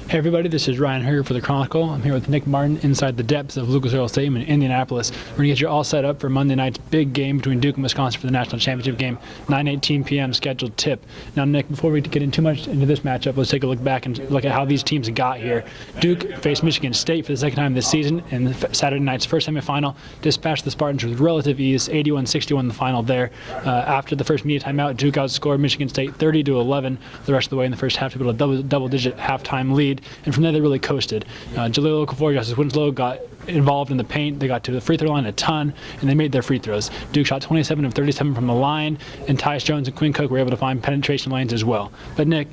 Hey everybody, this is Ryan Hoerger for the Chronicle. I'm here with Nick Martin inside the depths of Lucas Oil Stadium in Indianapolis. We're going to get you all set up for Monday night's big game between Duke and Wisconsin for the national championship game, 9:18 p.m. scheduled tip. Now Nick, before we get in too much into this matchup, let's take a look back and look at how these teams got here. Duke faced Michigan State for the second time this season in Saturday night's first semifinal, dispatched the Spartans with relative ease, 81-61 in the final there. After the first media timeout, Duke outscored Michigan State 30-11 the rest of the way in the first half to build a double-digit halftime lead. And from there, they really coasted. Jahlil Okafor, Justice Winslow got involved in the paint. They got to the free throw line a ton, and they made their free throws. Duke shot 27 of 37 from the line, and Tyus Jones and Quinn Cook were able to find penetration lanes as well. But Nick,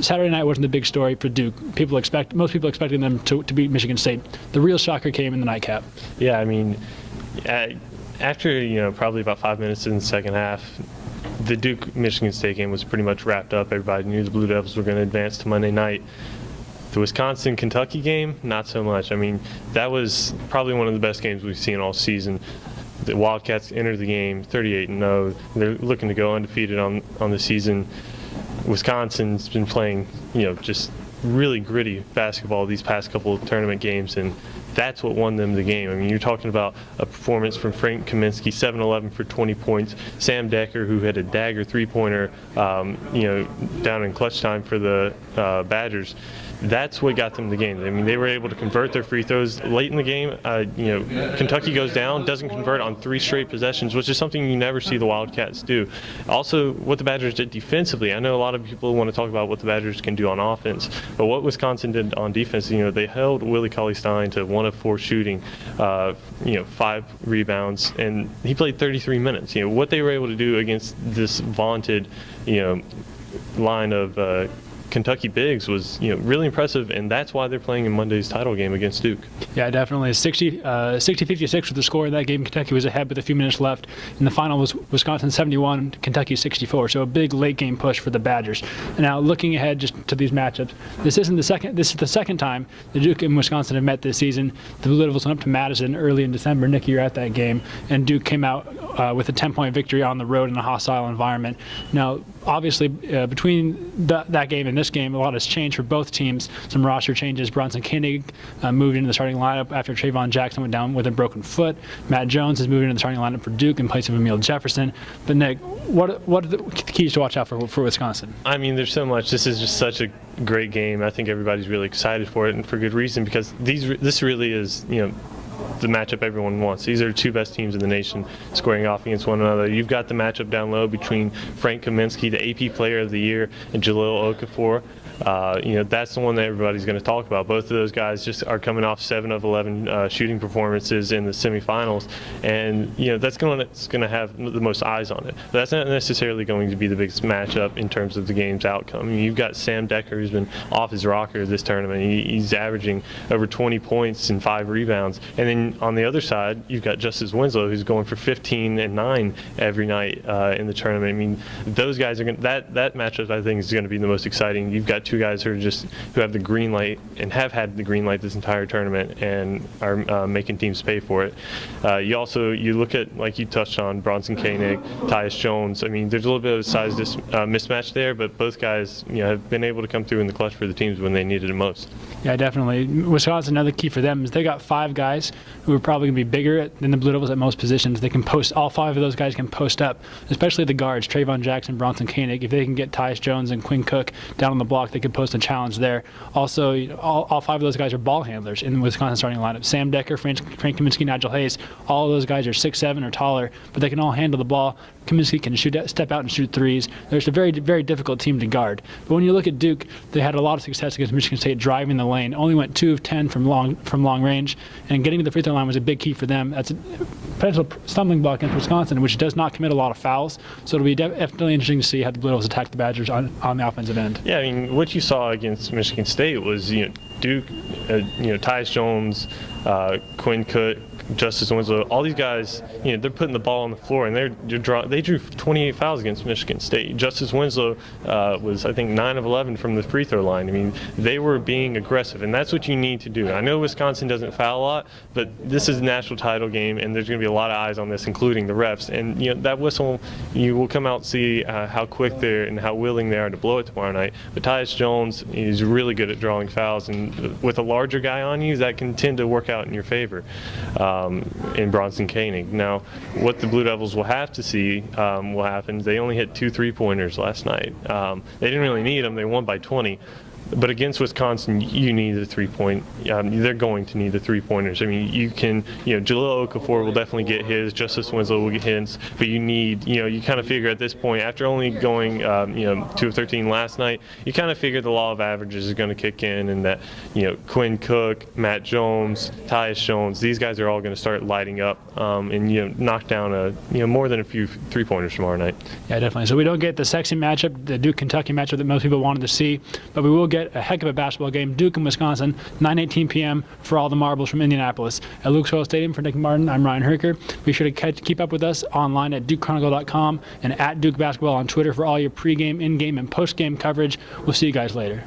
Saturday night wasn't the big story for Duke. Most people expected them to beat Michigan State. The real shocker came in the nightcap. Yeah, I mean, after probably about 5 minutes in the second half, the Duke-Michigan State game was pretty much wrapped up. Everybody knew the Blue Devils were going to advance to Monday night. The Wisconsin-Kentucky game, not so much. I mean, that was probably one of the best games we've seen all season. The Wildcats entered the game 38-0. They're looking to go undefeated on the season. Wisconsin's been playing, just really gritty basketball these past couple of tournament games, and that's what won them the game. I mean, you're talking about a performance from Frank Kaminsky, 7-11 for 20 points. Sam Decker, who had a dagger three-pointer, down in clutch time for the Badgers. That's what got them the game. I mean, they were able to convert their free throws late in the game. Kentucky goes down, doesn't convert on 3 straight possessions, which is something you never see the Wildcats do. Also, what the Badgers did defensively. I know a lot of people want to talk about what the Badgers can do on offense, but what Wisconsin did on defense, they held Willie Cauley-Stein to 1 of 4 shooting, 5 rebounds, and he played 33 minutes. What they were able to do against this vaunted, line of Kentucky bigs was really impressive, and that's why they're playing in Monday's title game against Duke. Yeah, definitely. 60-56 was the score of that game. Kentucky was ahead with a few minutes left, and the final was Wisconsin 71, Kentucky 64. So a big late game push for the Badgers. And now looking ahead just to these matchups, this is the second time the Duke and Wisconsin have met this season. The Blue Devils went up to Madison early in December. Nick, you were at that game, and Duke came out with a 10-point victory on the road in a hostile environment. Now, obviously, between that game and this game, a lot has changed for both teams. Some roster changes. Bronson Koenig moved into the starting lineup after Trayvon Jackson went down with a broken foot. Matt Jones has moved into the starting lineup for Duke in place of Emil Jefferson. But Nick, what are the keys to watch out for Wisconsin? I mean, there's so much. This is just such a great game. I think everybody's really excited for it, and for good reason, because this really is, the matchup everyone wants. These are the 2 best teams in the nation squaring off against one another. You've got the matchup down low between Frank Kaminsky, the AP Player of the Year, and Jahlil Okafor. That's the one that everybody's going to talk about. Both of those guys just are coming off 7 of 11 shooting performances in the semifinals, and that's going to have the most eyes on it. But that's not necessarily going to be the biggest matchup in terms of the game's outcome. I mean, you've got Sam Decker, who's been off his rocker this tournament. He's averaging over 20 points and 5 rebounds, and then on the other side, you've got Justice Winslow, who's going for 15 and 9 every night in the tournament. I mean, those guys are that matchup, I think, is going to be the most exciting. You've got 2 guys who have the green light and have had the green light this entire tournament and are making teams pay for it. You look at, like you touched on, Bronson Koenig, Tyus Jones. I mean, there's a little bit of a size mismatch there, but both guys have been able to come through in the clutch for the teams when they needed it most. Yeah, definitely. Wisconsin, another key for them is they got 5 guys who are probably going to be bigger than the Blue Devils at most positions. They can post. All 5 of those guys can post up, especially the guards, Trayvon Jackson, Bronson Koenig. If they can get Tyus Jones and Quinn Cook down on the block, they could post a challenge there. Also, all 5 of those guys are ball handlers in the Wisconsin starting lineup. Sam Decker, Frank Kaminsky, Nigel Hayes, all of those guys are 6'7" or taller, but they can all handle the ball. Kaminsky can step out and shoot threes. There's a very, very difficult team to guard. But when you look at Duke, they had a lot of success against Michigan State driving the lane. Only went 2 of 10 from long range, and getting to the free throw line was a big key for them. That's a potential stumbling block against Wisconsin, which does not commit a lot of fouls. So it'll be definitely interesting to see how the Blue Devils attack the Badgers on the offensive end. Yeah, I mean, what you saw against Michigan State was, Duke, Tyus Jones, Quinn Cook, Justice Winslow, all these guys, they're putting the ball on the floor, and they drew 28 fouls against Michigan State. Justice Winslow was, I think, 9 of 11 from the free throw line. I mean, they were being aggressive, and that's what you need to do. I know Wisconsin doesn't foul a lot, but this is a national title game, and there's going to be a lot of eyes on this, including the refs. And that whistle, you will come out and see how quick they're and how willing they are to blow it tomorrow night. But Tyus Jones is really good at drawing fouls, and with a larger guy on you, that can tend to work out in your favor. In Bronson Koenig. Now, what the Blue Devils will have to see will happen. They only hit 2 3-pointers last night. They didn't really need them. They won by 20. But against Wisconsin, you need the 3-point. They're going to need the 3-pointers. I mean, you can, Jalil Okafor will definitely get his. Justice Winslow will get his. But you need, you kind of figure at this point, after only going, 2 of 13 last night, you kind of figure the law of averages is going to kick in, and that, Quinn Cook, Matt Jones, Tyus Jones, these guys are all going to start lighting up and knock down more than a few 3-pointers tomorrow night. Yeah, definitely. So we don't get the sexy matchup, the Duke-Kentucky matchup that most people wanted to see, but we will get a heck of a basketball game. Duke and Wisconsin, 9:18 p.m. for all the marbles from Indianapolis. At Lucas Oil Stadium, for Nick Martin, I'm Ryan Hoerger. Be sure to keep up with us online at DukeChronicle.com and at Duke Basketball on Twitter for all your pregame, in-game, and post-game coverage. We'll see you guys later.